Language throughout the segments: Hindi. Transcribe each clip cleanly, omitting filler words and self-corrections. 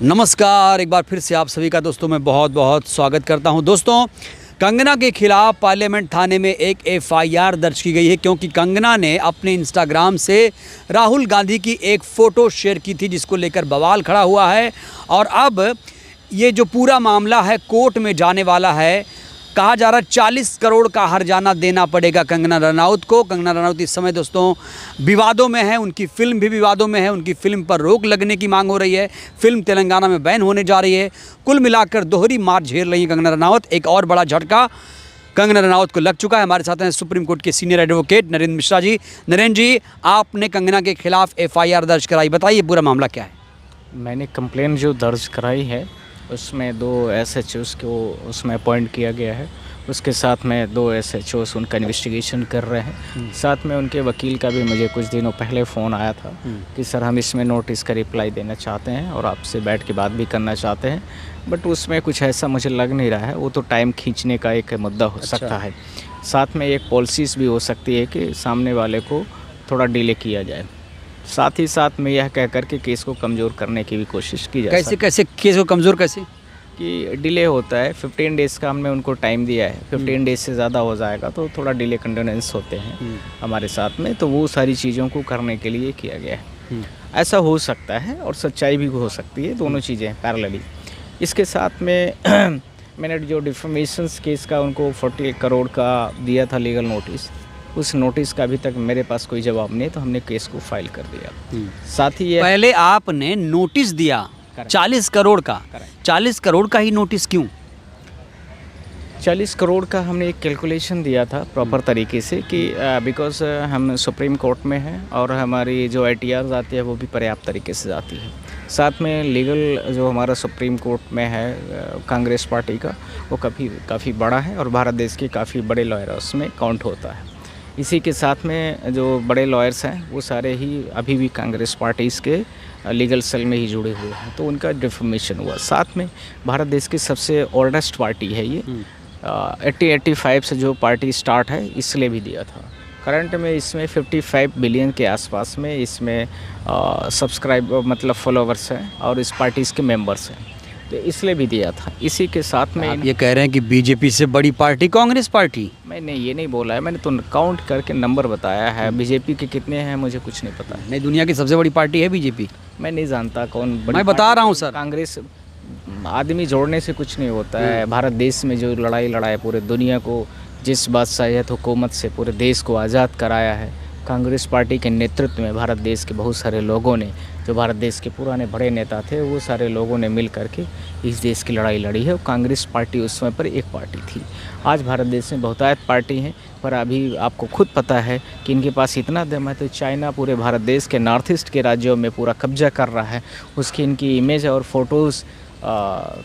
नमस्कार, एक बार फिर से आप सभी का दोस्तों मैं बहुत बहुत स्वागत करता हूं। दोस्तों, कंगना के खिलाफ पार्लियामेंट थाने में एक एफआईआर दर्ज की गई है क्योंकि कंगना ने अपने इंस्टाग्राम से राहुल गांधी की एक फ़ोटो शेयर की थी जिसको लेकर बवाल खड़ा हुआ है। और अब ये जो पूरा मामला है कोर्ट में जाने वाला है। कहा जा रहा है 40 करोड़ का हर्जाना देना पड़ेगा कंगना रनौत को। कंगना रनौत इस समय दोस्तों विवादों में है, उनकी फ़िल्म भी विवादों में है, उनकी फ़िल्म पर रोक लगने की मांग हो रही है, फ़िल्म तेलंगाना में बैन होने जा रही है। कुल मिलाकर दोहरी मार झेल रही है कंगना रनौत। एक और बड़ा झटका कंगना रनौत को लग चुका है। हमारे साथ हैं सुप्रीम कोर्ट के सीनियर एडवोकेट नरेंद्र मिश्रा जी। नरेंद्र जी, आपने कंगना के खिलाफ एफआईआर दर्ज कराई, बताइए पूरा मामला क्या है? मैंने कंप्लेन जो दर्ज कराई है उसमें 2 SHOs को उसमें अपॉइंट किया गया है। उसके साथ में 2 SHOs उनका इन्वेस्टिगेशन कर रहे हैं। साथ में उनके वकील का भी मुझे कुछ दिनों पहले फ़ोन आया था कि सर हम इसमें नोटिस का रिप्लाई देना चाहते हैं और आपसे बैठ के बात भी करना चाहते हैं, बट उसमें कुछ ऐसा मुझे लग नहीं रहा है। वो तो टाइम खींचने का एक मुद्दा हो सकता है। साथ में एक पॉलिसीज़ भी हो सकती है कि सामने वाले को थोड़ा डिले किया जाए। साथ ही साथ में यह कह कर के केस को कमज़ोर करने की भी कोशिश की जाए। कैसे केस को कमज़ोर कैसे? कि डिले होता है 15 डेज़ का हमने उनको टाइम दिया है। 15 डेज़ से ज़्यादा हो जाएगा तो थोड़ा डिले कंडोनेंस होते हैं हमारे साथ में, तो वो सारी चीज़ों को करने के लिए किया गया है। ऐसा हो सकता है और सच्चाई भी हो सकती है, दोनों चीज़ें पैरेलली। इसके साथ में मैंने जो डिफेमेशंस केस का उनको 48 करोड़ का दिया था लीगल नोटिस, उस नोटिस का अभी तक मेरे पास कोई जवाब नहीं, तो हमने केस को फाइल कर दिया। साथ ही ये पहले आपने नोटिस दिया 40 करोड़ का। 40 करोड़ का ही नोटिस क्यों? 40 करोड़ का हमने एक कैलकुलेशन दिया था प्रॉपर तरीके से कि बिकॉज़ हम सुप्रीम कोर्ट में हैं और हमारी जो ITRs आती है वो भी पर्याप्त तरीके से आती है। साथ में लीगल जो हमारा सुप्रीम कोर्ट में है कांग्रेस पार्टी का, वो काफ़ी बड़ा है और भारत देश के काफ़ी बड़े लॉयर उसमें काउंट होता है। इसी के साथ में जो बड़े लॉयर्स हैं वो सारे ही अभी भी कांग्रेस पार्टीज़ के लीगल सेल में ही जुड़े हुए हैं, तो उनका डिफेमेशन हुआ। साथ में भारत देश की सबसे ओल्डेस्ट पार्टी है ये। 80-85 से जो पार्टी स्टार्ट है इसलिए भी दिया था। करंट में इसमें 55 बिलियन के आसपास में इसमें सब्सक्राइब मतलब फॉलोवर्स हैं और इस पार्टीज़ के मेंबर्स हैं, तो इसलिए भी दिया था। इसी के साथ में आप ये कह रहे हैं कि बीजेपी से बड़ी पार्टी कांग्रेस पार्टी? मैंने ये नहीं बोला है, मैंने तो काउंट करके नंबर बताया है। बीजेपी के कितने हैं मुझे कुछ नहीं पता। नहीं, दुनिया की सबसे बड़ी पार्टी है बीजेपी। मैं नहीं जानता कौन बड़ी मैं बता रहा हूँ सर। कांग्रेस आदमी जोड़ने से कुछ नहीं होता है। भारत देश में जो लड़ाई लड़ा पूरे दुनिया को, जिस बादशाहियत हुकूमत से पूरे देश को आज़ाद कराया है, कांग्रेस पार्टी के नेतृत्व में भारत देश के बहुत सारे लोगों ने, जो भारत देश के पुराने बड़े नेता थे, वो सारे लोगों ने मिल करके इस देश की लड़ाई लड़ी है। और कांग्रेस पार्टी उस समय पर एक पार्टी थी। आज भारत देश में बहुतायत पार्टी हैं, पर अभी आपको खुद पता है कि इनके पास इतना दम है तो चाइना पूरे भारत देश के नॉर्थ ईस्ट के राज्यों में पूरा कब्जा कर रहा है। उसकी इनकी इमेज और फोटोज़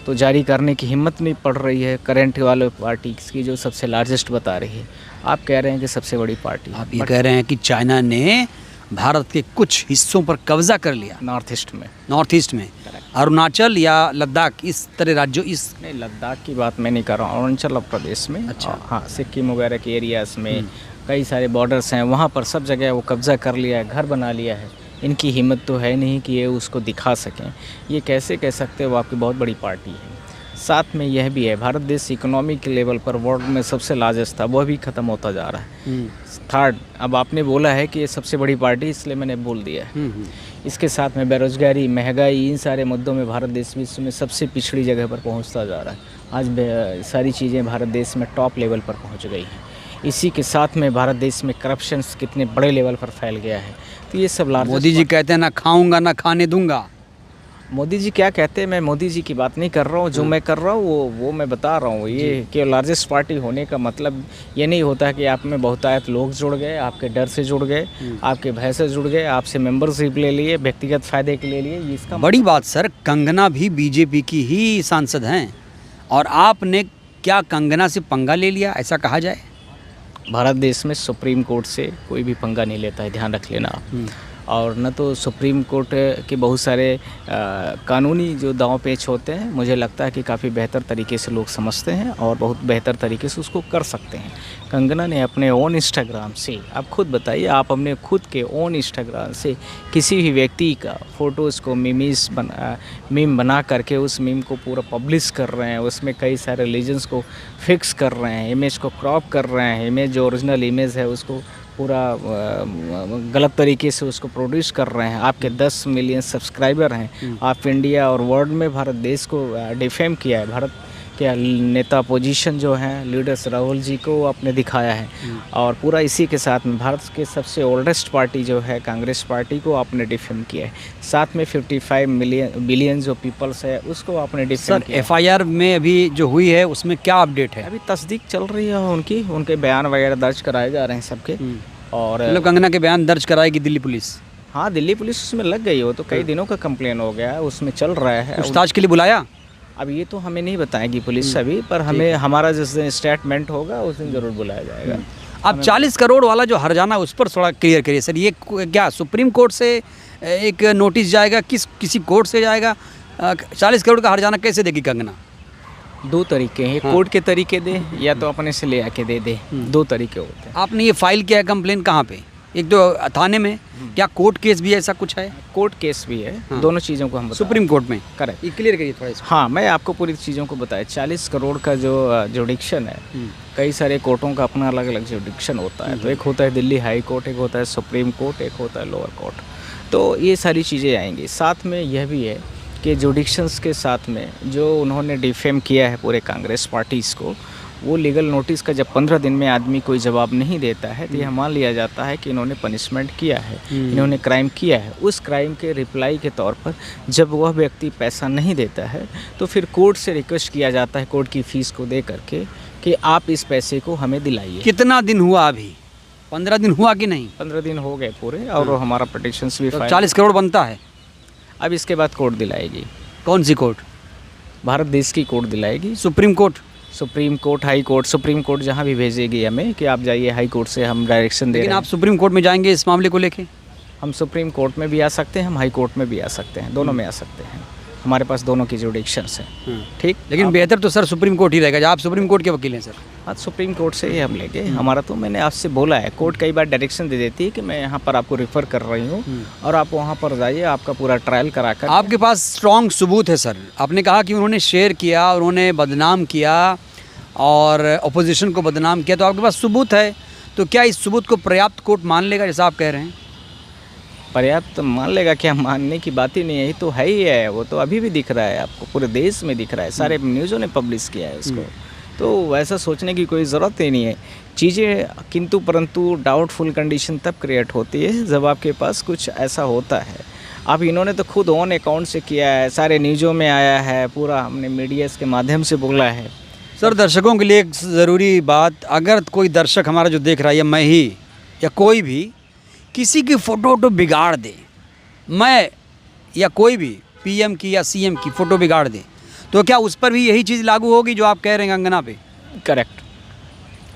तो जारी करने की हिम्मत नहीं पड़ रही है करंट वाले पार्टी की, जो सबसे लार्जेस्ट बता रही है। आप कह रहे हैं कि सबसे बड़ी पार्टी, आप ये कह रहे हैं कि चाइना ने भारत के कुछ हिस्सों पर कब्जा कर लिया, नॉर्थ ईस्ट में अरुणाचल या लद्दाख, इस तरह राज्यों, इस नहीं, लद्दाख की बात मैं नहीं कर रहा हूँ, अरुणाचल प्रदेश में। अच्छा। हाँ, सिक्किम वगैरह के एरियाज़ में कई सारे बॉर्डर्स हैं, वहाँ पर सब जगह वो कब्जा कर लिया है, घर बना लिया है। इनकी हिम्मत तो है नहीं कि ये उसको दिखा सकें। ये कैसे कह सकते हैं वो आपकी बहुत बड़ी पार्टी है। साथ में यह भी है, भारत देश इकोनॉमी के लेवल पर वर्ल्ड में सबसे लार्जेस्ट था, वह भी ख़त्म होता जा रहा है। थर्ड, अब आपने बोला है कि ये सबसे बड़ी पार्टी, इसलिए मैंने बोल दिया है। इसके साथ में बेरोजगारी, महंगाई, इन सारे मुद्दों में भारत देश विश्व में सबसे पिछड़ी जगह पर पहुंचता जा रहा है। आज सारी चीज़ें भारत देश में टॉप लेवल पर पहुंच गई हैं। इसी के साथ में भारत देश में करप्शन कितने बड़े लेवल पर फैल गया है, तो ये सब लार्जेस्ट। मोदी जी कहते हैं ना खाऊंगा ना खाने दूंगा। मोदी जी क्या कहते हैं, मैं मोदी जी की बात नहीं कर रहा हूँ। जो मैं कर रहा हूँ वो मैं बता रहा हूँ। ये कि लार्जेस्ट पार्टी होने का मतलब ये नहीं होता कि आप में बहुतायत लोग जुड़ गए, आपके डर से जुड़ गए, आपके भय से जुड़ गए, आपसे मेंबरशिप ले लिए, व्यक्तिगत फ़ायदे के लिए इसका बड़ी बात सर, कंगना भी बीजेपी की ही सांसद हैं और आपने क्या कंगना से पंगा ले लिया, ऐसा कहा जाए? भारत देश में सुप्रीम कोर्ट से कोई भी पंगा नहीं लेता है, ध्यान रख लेना आप। और न तो सुप्रीम कोर्ट के बहुत सारे कानूनी जो दांव पेच होते हैं, मुझे लगता है कि काफ़ी बेहतर तरीके से लोग समझते हैं और बहुत बेहतर तरीके से उसको कर सकते हैं। कंगना ने अपने ओन इंस्टाग्राम से, आप खुद बताइए, आप अपने खुद के ओन इंस्टाग्राम से किसी भी व्यक्ति का फ़ोटोज़ को मीम बना करके उस मीम को पूरा पब्लिश कर रहे हैं, उसमें कई सारे रिलीजन्स को फिक्स कर रहे हैं, इमेज को क्रॉप कर रहे हैं, इमेज जो ओरिजिनल इमेज है उसको पूरा गलत तरीके से उसको प्रोड्यूस कर रहे हैं। आपके 10 मिलियन सब्सक्राइबर हैं, आप इंडिया और वर्ल्ड में भारत देश को डिफेम किया है। भारत के नेता अपोजिशन जो हैं लीडर्स राहुल जी को आपने दिखाया है, और पूरा इसी के साथ में भारत के सबसे ओल्डेस्ट पार्टी जो है कांग्रेस पार्टी को आपने डिफेम किया है। साथ में 55 बिलियन जो पीपल्स है उसको आपने डिफेम किया। एफआईआर में अभी जो हुई है उसमें क्या अपडेट है? अभी तस्दीक चल रही है उनके बयान वगैरह दर्ज कराए जा रहे हैं सबके। और मतलब कंगना के बयान दर्ज कराएगी दिल्ली पुलिस? हाँ, दिल्ली पुलिस उसमें लग गई हो, तो कई दिनों का कंप्लेन हो गया है, उसमें चल रहा है। पूछताछ के लिए बुलाया? अब ये तो हमें नहीं बताएगी पुलिस अभी, पर हमें हमारा जिस दिन स्टेटमेंट होगा उस दिन ज़रूर बुलाया जाएगा। आप 40 करोड़ वाला जो हर्जाना उस पर थोड़ा क्लियर करिए सर। ये क्या सुप्रीम कोर्ट से एक नोटिस जाएगा, किसी कोर्ट से जाएगा? 40 करोड़ का हर्जाना कैसे देगी कंगना? दो तरीके हैं, कोर्ट के तरीके दे या तो अपने से ले आके दे दे, दो तरीके होते हैं। आपने ये फाइल किया है कंप्लेन कहाँ पे? एक तो थाने में, क्या कोर्ट केस भी ऐसा कुछ है? कोर्ट केस भी है, हाँ। दोनों चीज़ों को हम सुप्रीम कोर्ट में? करेक्ट। ये क्लियर करिए थोड़ा इसको। हाँ, मैं आपको पूरी चीज़ों को बताया। 40 करोड़ का जो जुडिक्शन है, कई सारे कोर्टों का अपना अलग अलग जुडिक्शन होता है। तो एक होता है दिल्ली हाई कोर्ट, एक होता है सुप्रीम कोर्ट, एक होता है लोअर कोर्ट। तो ये सारी चीज़ें आएंगी। साथ में यह भी है कि जुडिक्शंस के साथ में जो उन्होंने डिफेम किया है पूरे कांग्रेस पार्टीज़ को, वो लीगल नोटिस का जब 15 दिन में आदमी कोई जवाब नहीं देता है तो यह मान लिया जाता है कि इन्होंने पनिशमेंट किया है, इन्होंने क्राइम किया है। उस क्राइम के रिप्लाई के तौर पर जब वह व्यक्ति पैसा नहीं देता है तो फिर कोर्ट से रिक्वेस्ट किया जाता है, कोर्ट की फ़ीस को दे करके, कि आप इस पैसे को हमें दिलाइए। कितना दिन हुआ अभी? 15 दिन हुआ कि नहीं? 15 दिन हो गए पूरे, और हमारा पिटिशंस भी फाइल। 40 करोड़ बनता है। अब इसके बाद कोर्ट दिलाएगी। कौन सी कोर्ट? भारत देश की कोर्ट दिलाएगी। Supreme Court? Supreme Court, High Court, Supreme Court जहाँ भी भेजेगी हमें कि आप जाइए हाई कोर्ट से हम डायरेक्शन दे रहे हैं। लेकिन आप सुप्रीम कोर्ट में जाएंगे इस मामले को लेके? हम सुप्रीम कोर्ट में भी आ सकते हैं, हम हाई कोर्ट में भी आ सकते हैं, दोनों में आ सकते हैं। हमारे पास दोनों की जुडिक्शंस हैं। ठीक, लेकिन बेहतर तो सर सुप्रीम कोर्ट ही रहेगा। आप सुप्रीम कोर्ट के वकील हैं सर। आज सुप्रीम कोर्ट से ही हम लेंगे। हमारा तो मैंने आपसे बोला है, कोर्ट कई बार डायरेक्शन दे देती है कि मैं यहाँ पर आपको रेफ़र कर रही हूँ और आप वहाँ पर जाइए, आपका पूरा ट्रायल करा कर। आपके पास स्ट्रॉन्ग सबूत है सर। आपने कहा कि उन्होंने शेयर किया, उन्होंने बदनाम किया और अपोजिशन को बदनाम किया, तो आपके पास सबूत है। तो क्या इस सबूत को पर्याप्त कोर्ट मान लेगा जैसा आप कह रहे हैं? पर्याप्त मान लेगा क्या? मानने की बात ही नहीं है, ये तो है ही है। वो तो अभी भी दिख रहा है आपको, पूरे देश में दिख रहा है, सारे न्यूज़ों ने पब्लिश किया है उसको। तो वैसा सोचने की कोई ज़रूरत ही नहीं है। चीज़ें किंतु परंतु डाउटफुल कंडीशन तब क्रिएट होती है जब आपके पास कुछ ऐसा होता है। अब इन्होंने तो खुद ऑन अकाउंट से किया है, सारे न्यूज़ों में आया है, पूरा हमने मीडिया के माध्यम से बोला है। सर दर्शकों के लिए एक ज़रूरी बात, अगर कोई दर्शक हमारा जो देख रहा है, या मैं ही या कोई भी किसी की फ़ोटो बिगाड़ दे, मैं या कोई भी पीएम की या सीएम की फ़ोटो बिगाड़ दे, तो क्या उस पर भी यही चीज़ लागू होगी जो आप कह रहे हैं कंगना पे? करेक्ट,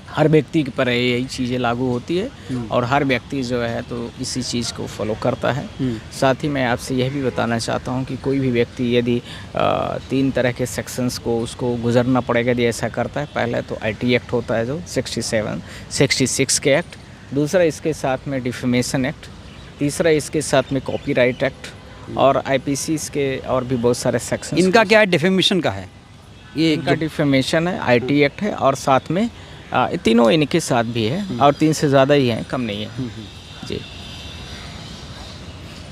हर व्यक्ति पर यही चीज़ें लागू होती है और हर व्यक्ति जो है तो इसी चीज़ को फॉलो करता है। साथ ही मैं आपसे यह भी बताना चाहता हूं कि कोई भी व्यक्ति यदि 3 तरह के सेक्शंस को उसको गुजरना पड़ेगा यदि ऐसा करता है। पहला तो आईटी एक्ट होता है जो 66 के एक्ट, दूसरा इसके साथ में डिफेमेशन एक्ट, तीसरा इसके साथ में कॉपीराइट एक्ट, और आईपीसी के और भी बहुत सारे सेक्शन। इनका क्या है? डिफेमेशन का है ये? इनका डिफेमेशन है, आईटी एक्ट है, और साथ में तीनों इनके साथ भी है, और 3 से ज़्यादा ही हैं, कम नहीं है जी।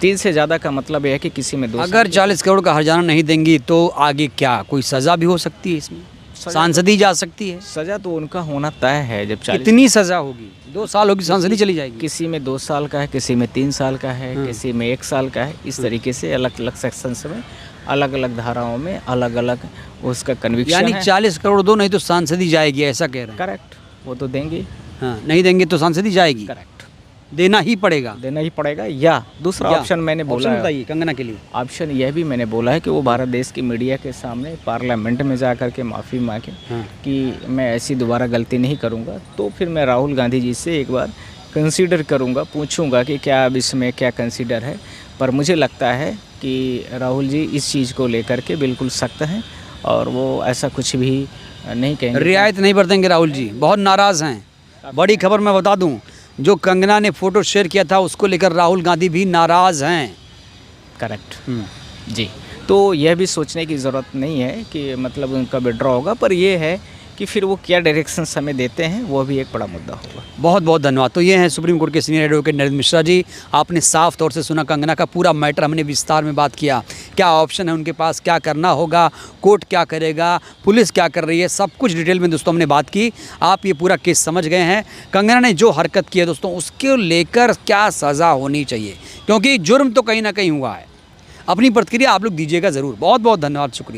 3 से ज़्यादा का मतलब यह है कि किसी में 2 अगर 40 करोड़ का हर्जाना नहीं देंगी तो आगे क्या कोई सज़ा भी हो सकती है? इसमें सांसदी जा सकती है? सज़ा तो उनका होना तय है। जब 40 कितनी सज़ा होगी? 2 साल होगी, सांसदी चली जाएगी? किसी में 2 साल का है, किसी में 3 साल का है, किसी में 1 साल का है। इस तरीके से अलग अलग सेक्शंस में, अलग अलग धाराओं में अलग अलग उसका कन्विक्शन है। यानी 40 करोड़ दो, नहीं तो सांसदी जाएगी, ऐसा कह रहे हैं? करेक्ट, वो तो देंगे। हाँ, नहीं देंगे तो सांसदी जाएगी? करेक्ट, देना ही पड़ेगा। देना ही पड़ेगा। या दूसरा ऑप्शन मैंने बोला है, बताइए कंगना के लिए। ऑप्शन यह भी मैंने बोला है कि वो भारत देश की मीडिया के सामने पार्लियामेंट में जा कर के माफ़ी मांगे कि मैं ऐसी दोबारा गलती नहीं करूंगा। तो फिर मैं राहुल गांधी जी से एक बार कंसीडर करूँगा, पूछूंगा कि क्या अब इसमें क्या कंसीडर है। पर मुझे लगता है कि राहुल जी इस चीज़ को लेकर के बिल्कुल सख्त हैं और वो ऐसा कुछ भी नहीं कहेंगे। रियायत नहीं बरतेंगे राहुल जी, बहुत नाराज़ हैं। बड़ी खबर मैं बता दूं, जो कंगना ने फ़ोटो शेयर किया था उसको लेकर राहुल गांधी भी नाराज़ हैं। करेक्ट जी। तो यह भी सोचने की ज़रूरत नहीं है कि मतलब उनका विड्रॉ होगा, पर ये है कि फिर वो क्या डायरेक्शन हमें देते हैं वो भी एक बड़ा मुद्दा होगा। बहुत बहुत धन्यवाद। तो ये हैं सुप्रीम कोर्ट के सीनियर एडवोकेट नरेंद्र मिश्रा जी। आपने साफ तौर से सुना कंगना का पूरा मैटर, हमने विस्तार में बात किया, क्या ऑप्शन है उनके पास, क्या करना होगा, कोर्ट क्या करेगा, पुलिस क्या कर रही है, सब कुछ डिटेल में दोस्तों हमने बात की। आप ये पूरा केस समझ गए हैं। कंगना ने जो हरकत की है दोस्तों, उसके लेकर क्या सज़ा होनी चाहिए, क्योंकि जुर्म तो कहीं ना कहीं हुआ है। अपनी प्रतिक्रिया आप लोग दीजिएगा ज़रूर। बहुत बहुत धन्यवाद, शुक्रिया।